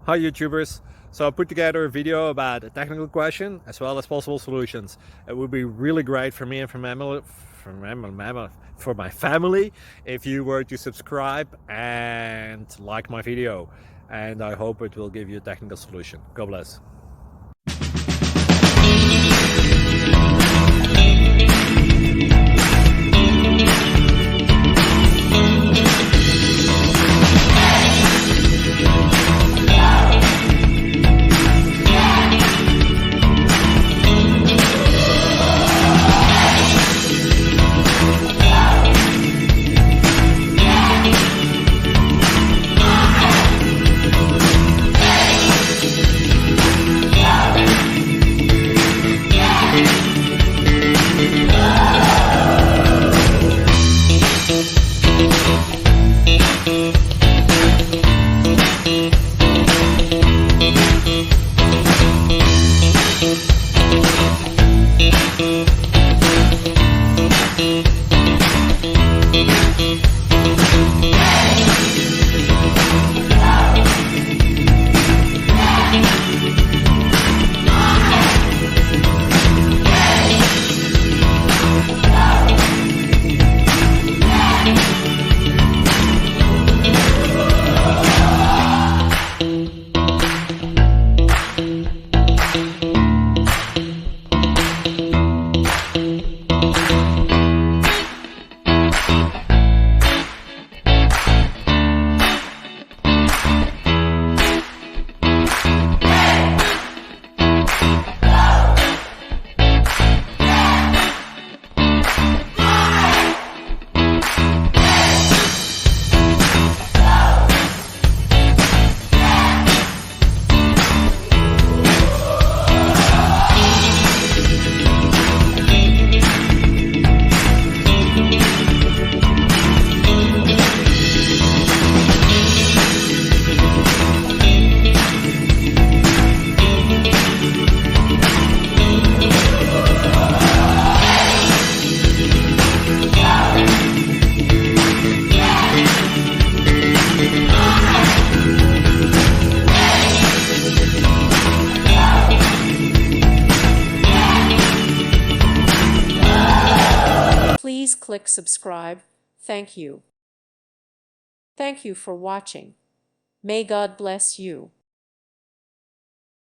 Hi YouTubers. So I put together a video about a technical question as well as possible solutions. It would be really great for me and for my family if you were to subscribe and like my video, and I hope it will give you a technical solution. God bless. Please click subscribe. Thank you. Thank you for watching. May God bless you.